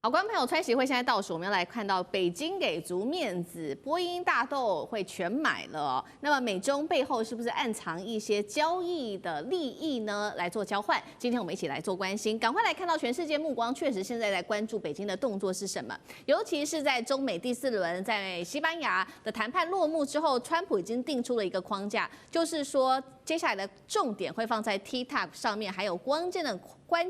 好，观众朋友，川协会现在倒数，我们要来看到北京给足面子，波音大豆会全买了哦。那么美中背后是不是暗藏一些交易的利益呢？来做交换，今天我们一起来做关心，赶快来看到全世界目光确实现在在关注北京的动作是什么，尤其是在中美第4轮在西班牙的谈判落幕之后，川普已经定出了一个框架，就是说接下来的重点会放在 TPP 上面，还有关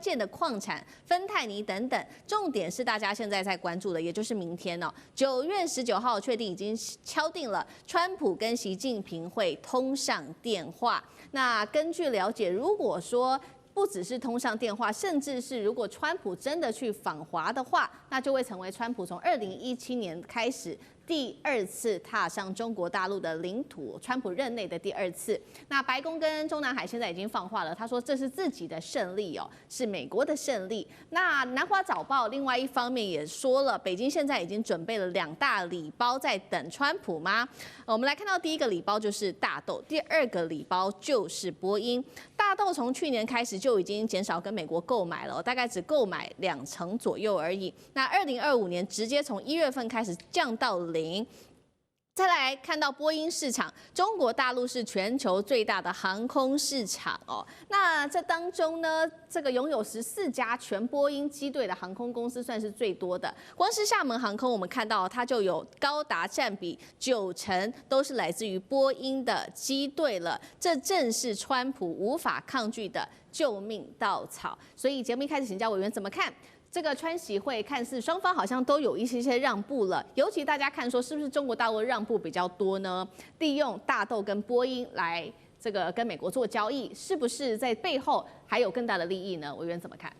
键的矿产、芬太尼等等，重点是大家现在在关注的，也就是明天哦，9月19号确定已经敲定了，川普跟习近平会通上电话。那根据了解，如果说不只是通上电话，甚至是如果川普真的去访华的话，那就会成为川普从2017年开始第2次踏上中国大陆的领土，川普任内的第2次。那白宫跟中南海现在已经放话了，他说这是自己的胜利哦，是美国的胜利。那南华早报另外一方面也说了，北京现在已经准备了2大礼包在等川普吗？我们来看到第一个礼包就是大豆，第二个礼包就是波音。大豆从去年开始就已经减少跟美国购买了，大概只购买2成左右而已。那2025年直接从1月份开始降到0。再来看到波音市场，中国大陆是全球最大的航空市场哦。那这当中呢，这个拥有14家全波音机队的航空公司算是最多的。光是厦门航空，我们看到它就有高达占比90%都是来自于波音的机队了。这正是川普无法抗拒的救命稻草。所以节目一开始，请教委员怎么看？这个川习会看似双方好像都有一些让步了，尤其大家看说是不是中国大陆让步比较多呢？利用大豆跟波音来这个跟美国做交易，是不是在背后还有更大的利益呢？委员怎么看？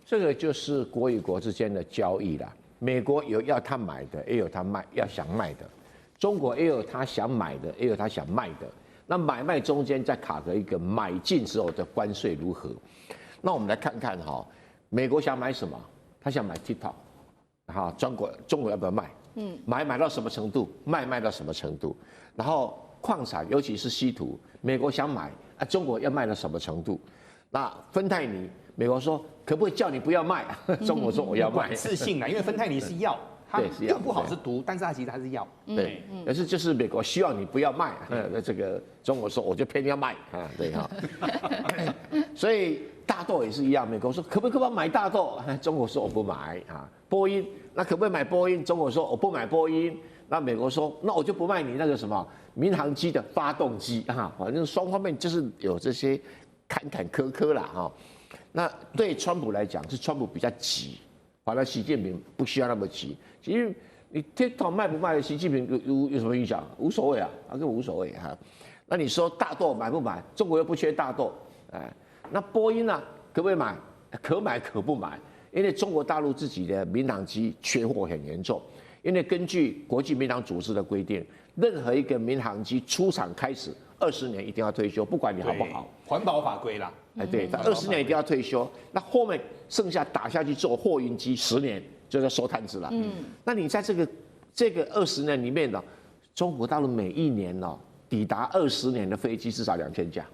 这个就是国与国之间的交易啦。美国有要他买的，也有他想卖的；中国也有他想买的，也有他想卖的。那买卖中间再卡着一个买进之后的关税如何？那我们来看看哈。美国想买什么？他想买 TikTok， 哈，中国要不要卖？买到什么程度？卖到什么程度？然后矿产，尤其是稀土，美国想买啊，中国要卖到什么程度？那芬太尼，美国说可不可以叫你不要卖？中国说我要卖。管制性的，因为芬太尼是药，它用不好是毒，但是它其实是药。对，可是就是美国希望你不要卖，那这个中国说我就偏要卖啊，对哈。所以。大豆也是一样，美国说可不可以买大豆？中国说我不买啊。波音那可不可以买波音？中国说我不买波音。那美国说那我就不卖你那个什么民航机的发动机啊。反正双方面就是有这些坎坷啦哈。那对川普来讲是川普比较急，反而习近平不需要那么急。其实你 TikTok 卖不卖，习近平有什么影响？无所谓啊，根本无所谓哈。那你说大豆买不买？中国又不缺大豆，哎。那波音呢？可不可以买？可买可不买，因为中国大陆自己的民航机缺货很严重。因为根据国际民航组织的规定，任何一个民航机出厂开始20年一定要退休，不管你好不好。环保法规啦，哎，对，他20年一定要退休。那后面剩下打下去做货运机10年就要收摊子了。那你在这个20年里面呢，中国大陆每一年呢抵达20年的飞机至少2000架。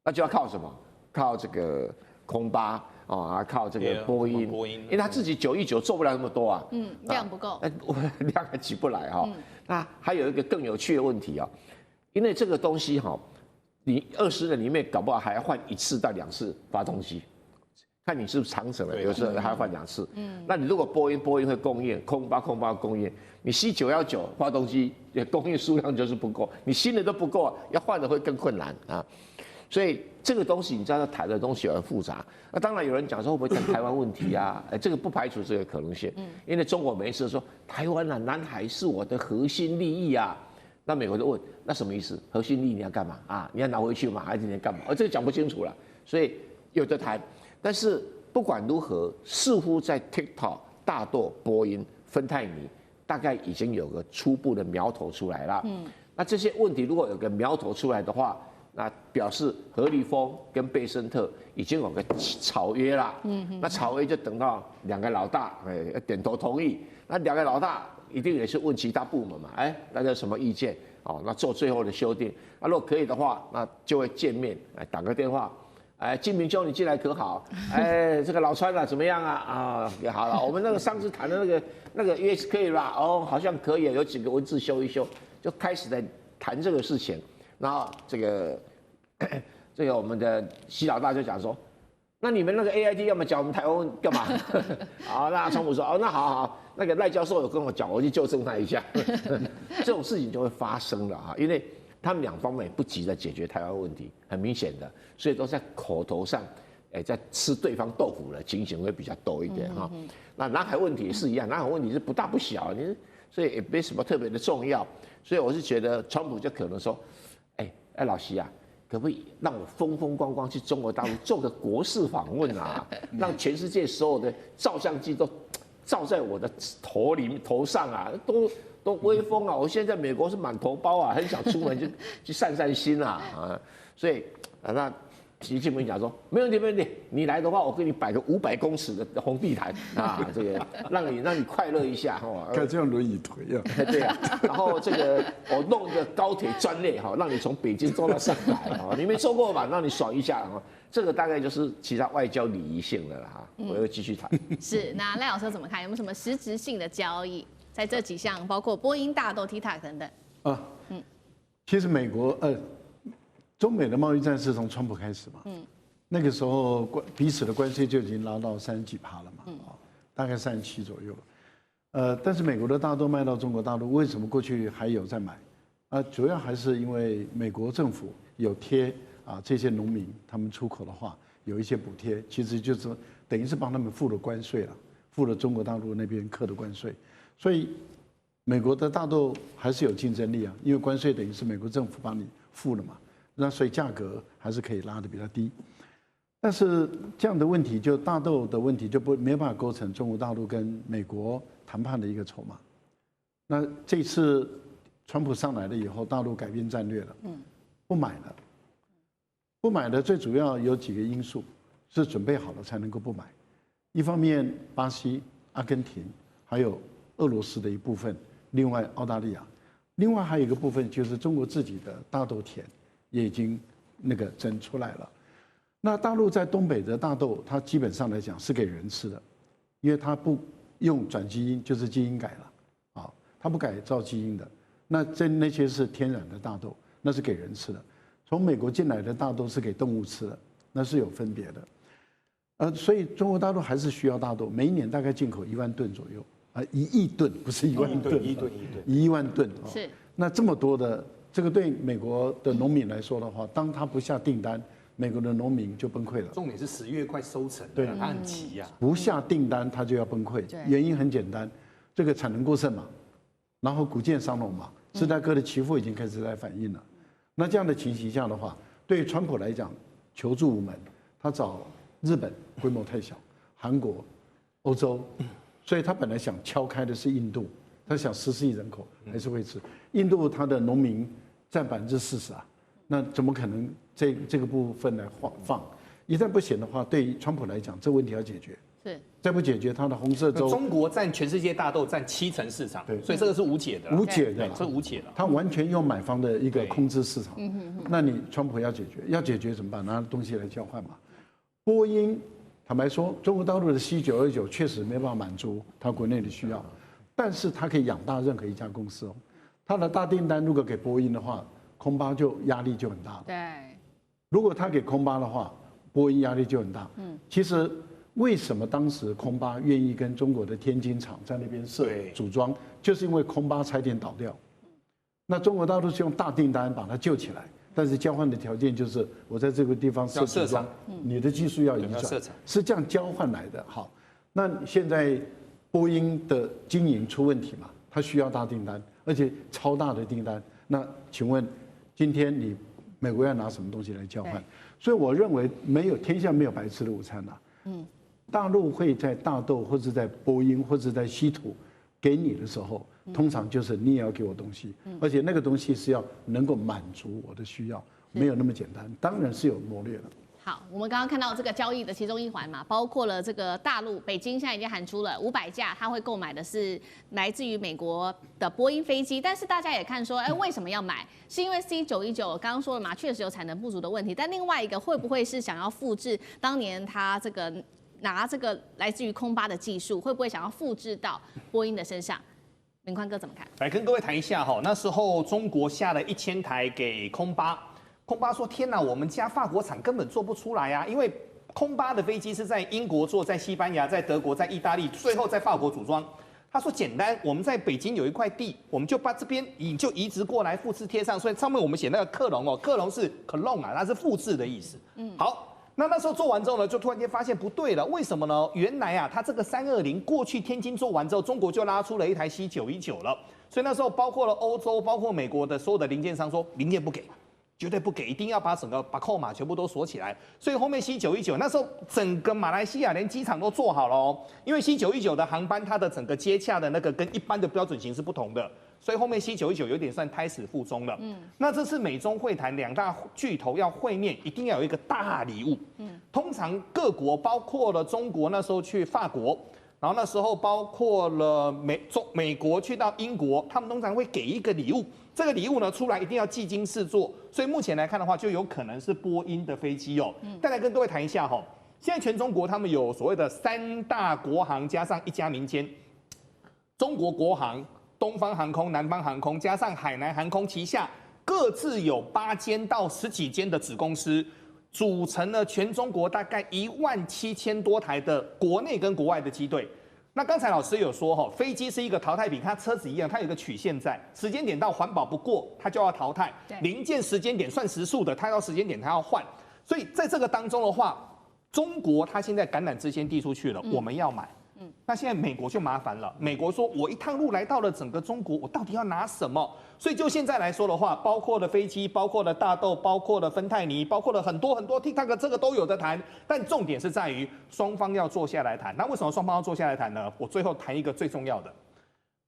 那就要靠什么？靠这个空巴啊，靠这个波音，因为他自己919做不了那么多啊，量不够，量还起不来哈。那还有一个更有趣的问题啊，因为这个东西哈，你20年里面搞不好还要换1次到2次发动机，看你是不是长程的，有时候还要换2次。那你如果波音会供应，空巴供应，你 C919发动机供应数量就是不够，你新的都不够，要换的会更困难啊。所以这个东西，你知道，谈的东西很复杂。那当然有人讲说会不会谈台湾问题啊？这个不排除这个可能性。因为中国每一次说台湾啊、南海是我的核心利益啊，那美国就问那什么意思？核心利益你要干嘛啊？你要拿回去吗？还是你要干嘛？这个讲不清楚了。所以有的谈，但是不管如何，似乎在 TikTok、大豆、波音、芬太尼，大概已经有个初步的苗头出来了。那这些问题如果有个苗头出来的话，那表示何立峰跟贝森特已经有个草约了，那草约就等到2个老大点头同意，那2个老大一定也是问其他部门嘛，大家有什么意见？那做最后的修订，那如果可以的话，那就会见面，打个电话，哎，金明兄你进来可好？哎，这个老川啊怎么样啊？啊，好了，我们那个上次谈的那个约可以吧？哦，好像可以，有几个文字修一修，就开始在谈这个事情。然后这个我们的习老大就讲说，那你们那个 AIT 要么讲我们台湾干嘛？好，那川普说哦，那好，那个赖教授有跟我讲，我去纠正他一下。这种事情就会发生了啊，因为他们两方面也不急着解决台湾问题，很明显的，所以都在口头上，在吃对方豆腐的情形会比较多一点哈。那南海问题也是一样，南海问题是不大不小，所以也没什么特别的重要。所以我是觉得川普就可能说，老习啊，可不可以让我风风光光去中国大陆做个国事访问啊？让全世界所有的照相机都照在我的头上啊，都威风啊！我现在在美国是满头包啊，很想出门去散散心啊！所以那习近平讲说没问题，你来的话，我给你摆个500公尺的红地毯啊，这个让你快乐一下哈。该这样轮椅推啊。对啊，然后这个我弄一个高铁专列哈，让你从北京坐到上海啊，你没坐过吧？让你爽一下啊。这个大概就是其他外交礼仪性的了哈。我会继续谈。是，那赖老师怎么看？有没有什么实质性的交易？在这几项，包括波音、大豆、TikTok 等等。其实中美的贸易战是从川普开始嘛，那个时候彼此的关税就已经拉到30几%了嘛，大概37左右。但是美国的大豆卖到中国大陆，为什么过去还有在买？主要还是因为美国政府有贴这些农民他们出口的话有一些补贴，其实就是等于是帮他们付了关税了，付了中国大陆那边课的关税，所以美国的大豆还是有竞争力啊，因为关税等于是美国政府帮你付了嘛。那所以价格还是可以拉得比较低，但是这样的问题，就大豆的问题就没有办法构成中国大陆跟美国谈判的一个筹码。那这次川普上来了以后，大陆改变战略了，不买了。不买的最主要有几个因素，是准备好了才能够不买。一方面，巴西、阿根廷还有俄罗斯的一部分，另外澳大利亚，另外还有一个部分就是中国自己的大豆田。也已经整出来了。那大陆在东北的大豆，它基本上来讲是给人吃的，因为它不用转基因，就是基因改了，它不改造基因的。那些是天然的大豆，那是给人吃的。从美国进来的大豆是给动物吃的，那是有分别的。所以中国大陆还是需要大豆，每一年大概进口1万吨左右，1亿吨不是1万吨，1万吨。是。那这么多的。这个对美国的农民来说的话，当他不下订单，美国的农民就崩溃了。重点是10月快收成，对，他很急呀。不下订单他就要崩溃，原因很简单，这个产能过剩嘛，然后谷贱伤农嘛，芝加哥的期货已经开始在反映了。那这样的情形下的话，对于川普来讲求助无门，他找日本规模太小，韩国、欧洲，所以他本来想敲开的是印度，他想14亿人口还是会吃。印度他的农民占40%啊，那怎么可能这个部分来放？一旦不行的话，对于川普来讲，这问题要解决。是，再不解决，他的红色州中国占全世界大豆占70%市场，对，所以这个是无解的，无解的，这无解的。他完全用买方的一个控制市场。那你川普要解决怎么办？拿东西来交换嘛。波音坦白说，中国大陆的 C929确实没办法满足他国内的需要，但是他可以养大任何一家公司哦。他的大订单如果给波音的话，空巴就压力就很大了。对，如果他给空巴的话，波音压力就很大。其实为什么当时空巴愿意跟中国的天津厂在那边组装，就是因为空巴差点倒掉。那中国大陆是用大订单把它救起来，但是交换的条件就是我在这个地方设组装，你的技术要移转，是这样交换来的。好，那现在波音的经营出问题嘛，它需要大订单。而且超大的订单，那请问，今天你美国要拿什么东西来交换？所以我认为天下没有白吃的午餐呐。大陆会在大豆或者在波音或者在稀土给你的时候，通常就是你也要给我东西，而且那个东西是要能够满足我的需要，没有那么简单，当然是有谋略的。好，我们刚刚看到这个交易的其中一环嘛，包括了这个大陆北京现在已经喊出了500架，它会购买的是来自于美国的波音飞机，但是大家也看说，为什么要买？是因为 C919刚刚说了嘛，确实有产能不足的问题，但另外一个会不会是想要复制当年它这个拿这个来自于空巴的技术，会不会想要复制到波音的身上？明宽哥怎么看？来跟各位谈一下哈，那时候中国下了1000台给空巴。空巴说：“天哪，我们家法国厂根本做不出来啊！因为空巴的飞机是在英国做，在西班牙、在德国、在意大利，最后在法国组装。”他说：“简单，我们在北京有一块地，我们就把这边就移植过来，复制贴上。所以上面我们写那个克隆哦，克隆是 clone 啊，它是复制的意思。好，那时候做完之后呢，就突然间发现不对了，为什么呢？原来啊，它这个320过去天津做完之后，中国就拉出了一台 C919了。所以那时候包括了欧洲、包括美国的所有的零件商说，零件不给。”绝对不给，一定要把整个把扣码全部都锁起来。所以后面 C919那时候整个马来西亚连机场都做好了哦，因为 C919的航班它的整个接洽的那个跟一般的标准型是不同的，所以后面 C919有点算胎死腹中了。那这次美中会谈2大巨头要会面，一定要有一个大礼物。通常各国包括了中国那时候去法国。然后那时候包括了美国去到英国，他们通常会给一个礼物，这个礼物呢出来一定要技精试做，所以目前来看的话，就有可能是波音的飞机哦。再来跟各位谈一下哈，现在全中国他们有所谓的3大国航加上1家民间，中国国航、东方航空、南方航空加上海南航空旗下各自有8间到10几间的子公司。组成了全中国大概17000多台的国内跟国外的机队。那刚才老师有说哈，飞机是一个淘汰品，它车子一样，它有一个曲线在，时间点到环保不过，它就要淘汰。零件时间点算时数的，它要时间点它要换。所以在这个当中的话，中国它现在橄榄枝先递出去了，我们要买。那现在美国就麻烦了，美国说我一趟路来到了整个中国，我到底要拿什么？所以就现在来说的话，包括了飞机，包括了大豆，包括了芬太尼，包括了很多 TikTok 这个都有的谈，但重点是在于双方要坐下来谈。那为什么双方要坐下来谈呢？我最后谈一个最重要的。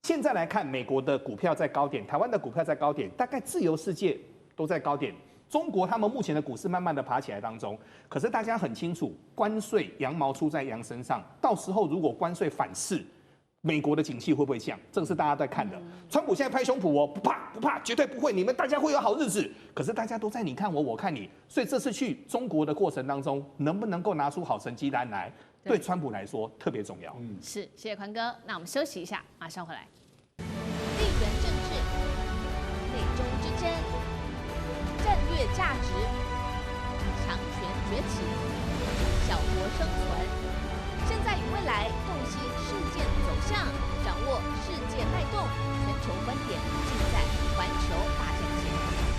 现在来看，美国的股票在高点，台湾的股票在高点，大概自由世界都在高点。中国他们目前的股市慢慢的爬起来当中，可是大家很清楚，关税羊毛出在羊身上，到时候如果关税反噬，美国的景气会不会降？这个是大家在看的。川普现在拍胸脯哦，不怕，绝对不会，你们大家会有好日子。可是大家都在你看我，我看你，所以这次去中国的过程当中，能不能够拿出好成绩单来，对川普来说特别重要。是，谢谢宽哥。那我们休息一下，马上回来。地缘政治、美中之争、战略价值、强权崛起、小国生存。现在与未来洞悉事件走向，掌握世界脉动，全球观点尽在环球大战线。